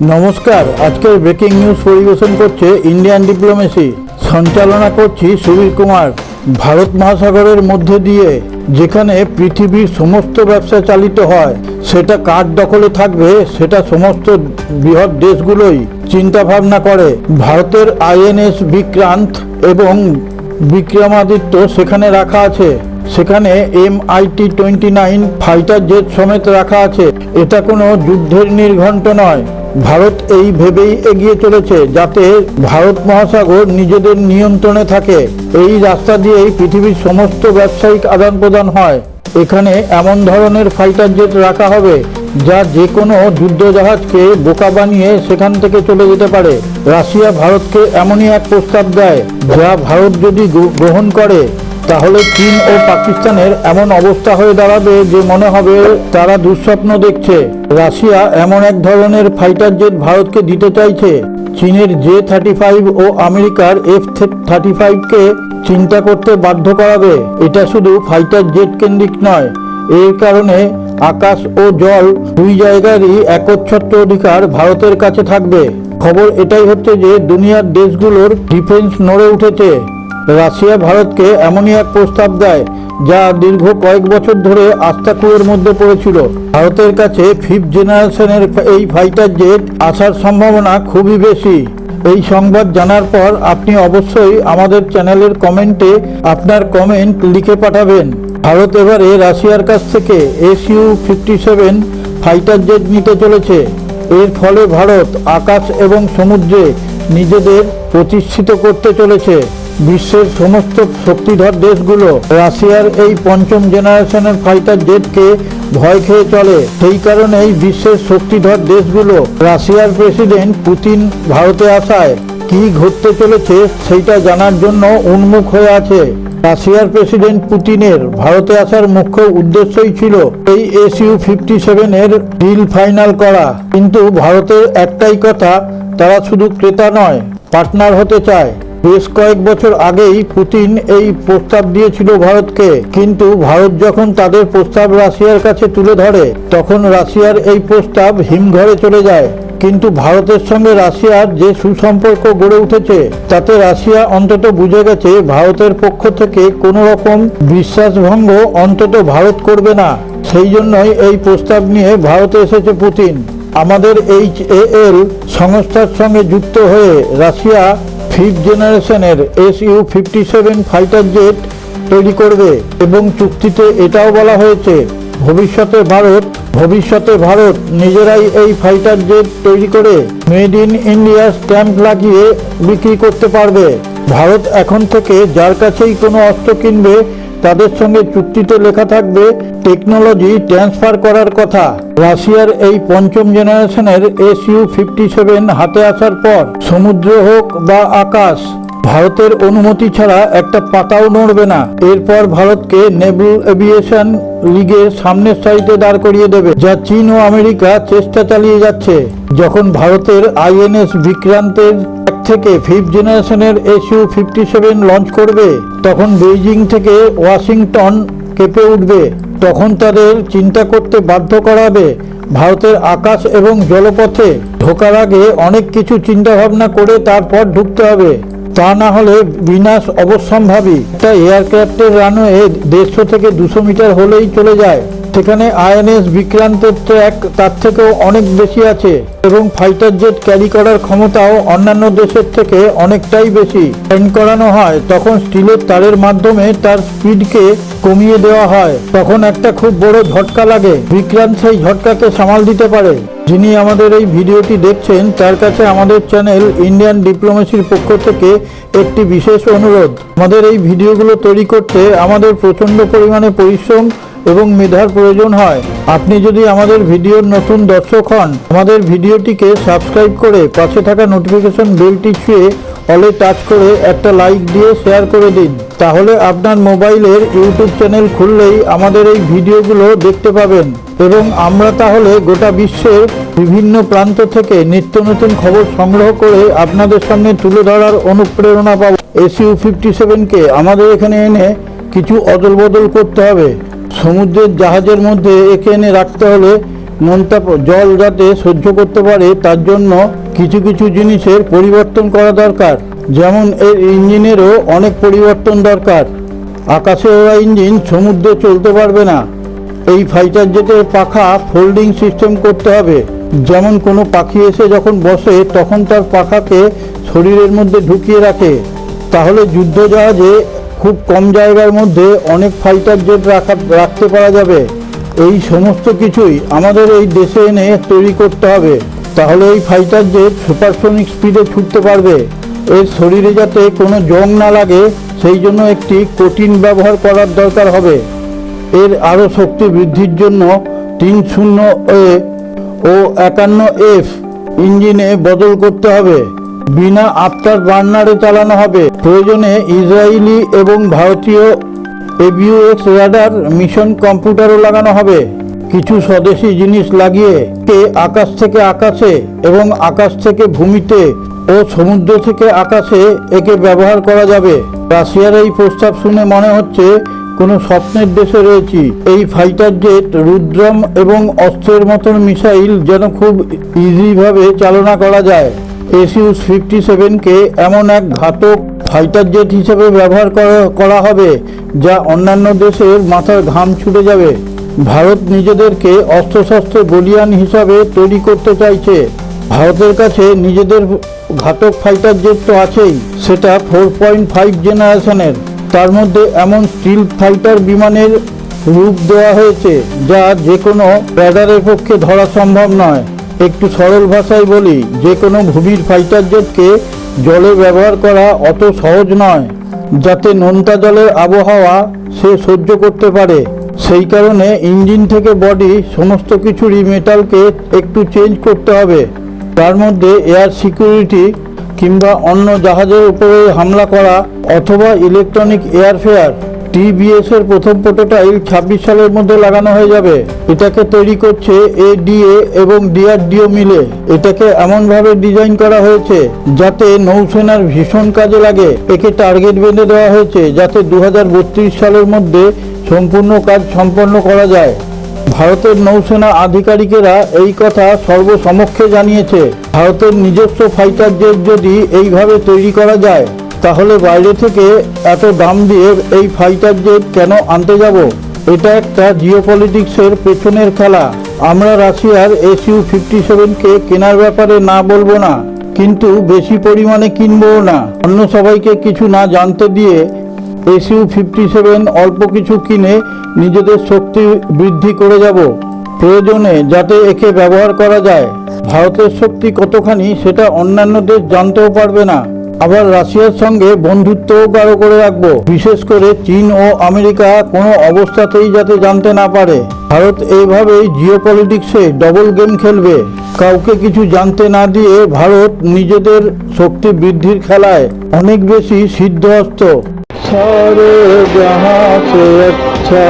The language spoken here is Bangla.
নমস্কার, আজকের ব্রেকিং নিউজ পরিবেশন করছে ইন্ডিয়ান ডিপ্লোমেসি। সঞ্চালনা করছি সুবীর কুমার। ভারত মহাসাগরের মধ্যে দিয়ে যেখানে পৃথিবীর সমস্ত ব্যবসা চালিত হয়, সেটা কার দখলে থাকবে সেটা সমস্ত বৃহৎ দেশগুলোই চিন্তা ভাবনা করে। ভারতের আইএনএস বিক্রান্ত এবং বিক্রমাদিত্য সেখানে রাখা আছে। সেখানে MiT-29 ফাইটার জেট সমেত রাখা আছে। এটা কোনো যুদ্ধের নির্ঘণ্ট নয়। ভারত এই ভেবেই এগিয়ে চলেছে যাতে ভারত মহাসাগর নিজেদের নিয়ন্ত্রণে থাকে। এই রাস্তা দিয়েই পৃথিবীর সমস্ত ব্যবসায়িক আদান প্রদান হয়। এখানে এমন ধরনের ফাইটার জেট রাখা হবে যা যে কোনো যুদ্ধজাহাজকে বোকা বানিয়ে সেখান থেকে চলে যেতে পারে। রাশিয়া ভারতকে এমনই এক প্রস্তাব দেয় যা ভারত যদি গ্রহণ করে তাহলে চীন ও পাকিস্তানের এমন অবস্থা হয়ে দাঁড়াবে যে মনে হবে তারা দুঃস্বপ্ন দেখছে। রাশিয়া এমন এক ধরনের ফাইটার জেট ভারতকে দিতে চাইছে চীনের J-35 ও আমেরিকার F-35কে চিন্তা করতে বাধ্য করাবে। এটা শুধু ফাইটার জেট কেন্দ্রিক নয়, এর কারণে আকাশ ও জল দুই জায়গারই একচ্ছত্র অধিকার ভারতের কাছে থাকবে। খবর এটাই হচ্ছে যে দুনিয়ার দেশগুলোর ডিফেন্স নড়ে উঠেছে। রাশিয়া ভারতকে এমনই এক প্রস্তাব দেয় যা দীর্ঘ কয়েক বছর ধরে আস্তাকুয়ের মধ্যে পড়েছিল। ভারতের কাছে 5th জেনারেশনের এই ফাইটার জেট আসার সম্ভাবনা খুবই বেশি। এই সংবাদ জানার পর আপনি অবশ্যই আমাদের চ্যানেলের কমেন্টে আপনার কমেন্ট লিখে পাঠাবেন। ভারত এবারে রাশিয়ার কাছ থেকে Su-57 ফাইটার জেট নিতে চলেছে। এর ফলে ভারত আকাশ এবং সমুদ্রে নিজেদের প্রতিষ্ঠিত করতে চলেছে। বিশ্বের সমস্ত শক্তিধর দেশগুলো রাশিয়ার এই 5ম জেনারেশনের ফাইটার জেটকে ভয় খেয়ে চলে। সেই কারণেই বিশ্বের শক্তিধর দেশগুলো রাশিয়ার প্রেসিডেন্ট পুতিন ভারতে আসায় কি ঘটতে চলেছে সেইটা জানার জন্য উন্মুখ হয়ে আছে। রাশিয়ার প্রেসিডেন্ট পুতিনের ভারতে আসার মুখ্য উদ্দেশ্যই ছিল এই Su-57 এর ডিল ফাইনাল করা। কিন্তু ভারতের একটাই কথা, তারা শুধু ক্রেতা নয়, পার্টনার হতে চায়। বেশ কয়েক বছর আগেই পুতিন এই প্রস্তাব দিয়েছিল ভারতকে, কিন্তু ভারত যখন তাদের প্রস্তাব রাশিয়ার কাছে তুলে ধরে তখন রাশিয়ার এই প্রস্তাব হিমঘরে চলে যায়। কিন্তু ভারতের সঙ্গে রাশিয়ার যে সুসম্পর্ক গড়ে উঠেছে তাতে রাশিয়া অন্তত বুঝে গেছে ভারতের পক্ষ থেকে কোনো রকম বিশ্বাসভঙ্গ অন্তত ভারত করবে না। সেই জন্যই এই প্রস্তাব নিয়ে ভারতে এসেছে পুতিন। আমাদের HAL সংস্থার সঙ্গে যুক্ত হয়ে রাশিয়া 5th জেনারেশনের Su-57 ফাইটার জেট তৈরি করবে এবং চুক্তিতে এটাও বলা হয়েছে ভবিষ্যতে ভারত নিজেরাই এই ফাইটার জেট তৈরি করে মেড ইন ইন্ডিয়া স্ট্যাম্প লাগিয়ে বিক্রি করতে পারবে। ভারত এখন থেকে যার কাছেই কোনো অস্ত্র কিনবে তাদের সঙ্গে চুক্তিতে লেখা থাকবে টেকনোলজি ট্রান্সফার করার কথা। রাশিয়ার এই 5ম জেনারেশনের Su-57 হাতে আসার পর সমুদ্র হোক বা আকাশ, ভারতের অনুমতি ছাড়া একটা পাতাও নড়বে না। এরপর ভারতকে নেভাল এভিয়েশন লিগের সামনের সারিতে দাঁড় করিয়ে দেবে, যা চীন ও আমেরিকা চেষ্টা চালিয়ে যাচ্ছে। যখন ভারতের INS বিক্রান্তের থেকে 5th জেনারেশনের Su-57 লঞ্চ করবে তখন বেইজিং থেকে ওয়াশিংটন কেঁপে উঠবে। তখন তাদের চিন্তা করতে বাধ্য করাবে ভারতের আকাশ এবং জলপথে ঢোকার আগে অনেক কিছু চিন্তা ভাবনা করে তারপর ঢুকতে হবে, তা না হলে বিনাশ অবশ্যম্ভাবী। একটা এয়ারক্রাফটের রানওয়ে 150 থেকে 200 মিটার হলেই চলে যায়, সেখানে INS বিক্রান্তের ট্র্যাক তার থেকেও অনেক বেশি আছে এবং ফাইটার জেট ক্যারি করার ক্ষমতাও অন্যান্য দেশের থেকে অনেকটাই বেশি। ল্যান্ড করানো হয় তখন স্টিলের তারের মাধ্যমে তার স্পিডকে কমিয়ে দেওয়া হয়, তখন একটা খুব বড় ঝটকা লাগে। বিক্রান্ত সেই ঝটকাকে সামাল দিতে পারে। যিনি আমাদের এই ভিডিওটি দেখছেন তার কাছে আমাদের চ্যানেল ইন্ডিয়ান ডিপ্লোমেসির পক্ষ থেকে একটি বিশেষ অনুরোধ। আমাদের এই ভিডিওগুলো তৈরি করতে আমাদের প্রচণ্ড পরিমাণে পরিশ্রম এবং মেধার প্রয়োজন হয়। আপনি যদি আমাদের ভিডিওর নতুন দর্শক হন, আমাদের ভিডিওটিকে সাবস্ক্রাইব করে পাশে থাকা নোটিফিকেশন বেলটি ছুঁয়ে অলে টাচ করে একটা লাইক দিয়ে শেয়ার করে দিন। তাহলে আপনার মোবাইলের ইউটিউব চ্যানেল খুললেই আমাদের এই ভিডিওগুলো দেখতে পাবেন এবং আমরা তাহলে গোটা বিশ্বের বিভিন্ন প্রান্ত থেকে নিত্য নতুন খবর সংগ্রহ করে আপনাদের সামনে তুলে ধরার অনুপ্রেরণা পাব। Su-57কে আমাদের এখানে এনে কিছু অদল বদল করতে হবে। সমুদ্রের জাহাজের মধ্যে একে এনে রাখতে হলে নোনতা জল যাতে সহ্য করতে পারে তার জন্য কিছু কিছু জিনিসের পরিবর্তন করা দরকার। যেমন এর ইঞ্জিনেরও অনেক পরিবর্তন দরকার। আকাশে ওড়া ইঞ্জিন সমুদ্রে চলতে পারবে না। এই ফাইটার জেটের পাখা ফোল্ডিং সিস্টেম করতে হবে। যেমন কোনো পাখি এসে যখন বসে তখন তার পাখাকে শরীরের মধ্যে ঢুকিয়ে রাখে, তাহলে যুদ্ধজাহাজে খুব কম জায়গার মধ্যে অনেক ফাইটার জেট রাখতে পারা যাবে। এই সমস্ত কিছুই আমাদের এই দেশে এনে তৈরি করতে হবে, তাহলে এই ফাইটার জেট সুপারসনিক স্পিডে ছুটতে পারবে। এর শরীরে যাতে কোনো জং না লাগে সেই জন্য একটি কোটিন ব্যবহার করার দরকার হবে। এর আরও শক্তি বৃদ্ধির জন্য 30A ও 51F ইঞ্জিনে বদল করতে হবে। বিনা আফটার বার্নারে চালানো হবে। প্রয়োজনে ইসরায়েলি এবং ভারতীয় AWACS রাডার মিশন কম্পিউটারও লাগানো হবে। কিছু স্বদেশি জিনিস লাগিয়ে আকাশ থেকে আকাশে এবং আকাশ থেকে ভূমিতে ও সমুদ্র থেকে আকাশে একে ব্যবহার করা যাবে। রাশিয়ার এই প্রস্তাব শুনে মনে হচ্ছে কোনো স্বপ্নের দেশে রয়েছি। এই ফাইটার জেট রুদ্রম এবং অস্ত্রের মতন মিসাইল যেন খুব ইজিভাবে চালনা করা যায়। SU-57কে এমন এক ঘাতক ফাইটার জেট হিসেবে ব্যবহার করা হবে যা অন্যান্য দেশের মাথার ঘাম ছুটে যাবে। ভারত নিজেদেরকে অস্ত্রশস্ত্রে বলিয়ান হিসাবে তৈরি করতে চাইছে। ভারতের কাছে নিজেদের ঘাতক ফাইটার জেট তো আছেই, সেটা 4.5 জেনারেশনের। তার মধ্যে এমন স্টিল ফাইটার বিমানের রূপ দেওয়া হয়েছে যা যে কোনো রাডারের পক্ষে ধরা সম্ভব নয়। একটু সরল ভাষায় বলি, যে কোনো ভূমির ফাইটার জেটকে জলে ব্যবহার করা অত সহজ নয়, যাতে নোনতা জলের আবহাওয়া সে সহ্য করতে পারে। সেই কারণে ইঞ্জিন থেকে বডি সমস্ত কিছুরই মেটালকে একটু চেঞ্জ করতে হবে। তার মধ্যে এয়ার সিকিউরিটি কিংবা অন্য জাহাজের উপরে হামলা করা অথবা ইলেকট্রনিক এয়ারফেয়ার। TBS এর প্রথম প্রোটোটাইপ 26 সালের মধ্যে লাগানো হয়ে যাবে। এটাকে তৈরি করছে ADA এবং DRDO মিলে। এটাকে এমনভাবে ডিজাইন করা হয়েছে যাতে নৌসেনার ভীষণ কাজে লাগে। একে টার্গেট বেঁধে দেওয়া হয়েছে যাতে 2032 সালের মধ্যে সম্পূর্ণ কাজ সম্পন্ন করা যায়। ভারতের নৌসেনা আধিকারিকেরা এই কথা সর্বসমক্ষে জানিয়েছে। ভারতের নিজস্ব ফাইটার জেট যদি এইভাবে তৈরি করা যায়, তাহলে বাইরে থেকে এত দাম দিয়ে এই ফাইটার জেট কেন আনতে যাব? এটা একটা জিওপলিটিক্সের পেছনের খেলা। আমরা রাশিয়ার SU-57কে কেনার ব্যাপারে না বলবো না, কিন্তু বেশি পরিমাণে কিনবও না। অন্য সবাইকে কিছু না জানতে দিয়ে SU-57 অল্প কিছু কিনে নিজেদের শক্তি বৃদ্ধি করে যাব, প্রয়োজনে যাতে একে ব্যবহার করা যায়। ভারতের শক্তি কতখানি সেটা অন্যান্য দেশ জানতেও পারবে না। আবার রাশিয়ার সঙ্গে বন্ধুত্বও গাঢ় করে রাখবো, বিশেষ করে চীন ও আমেরিকা কোনো অবস্থাতেই যাতে জানতে না পারে। ভারত এইভাবেই জিওপলিটিক্সে ডবল গেম খেলবে। কাউকে কিছু জানতে না দিয়ে ভারত নিজেদের শক্তি বৃদ্ধির খেলায় অনেক বেশি সিদ্ধহস্ত। सारे जहां से अच्छा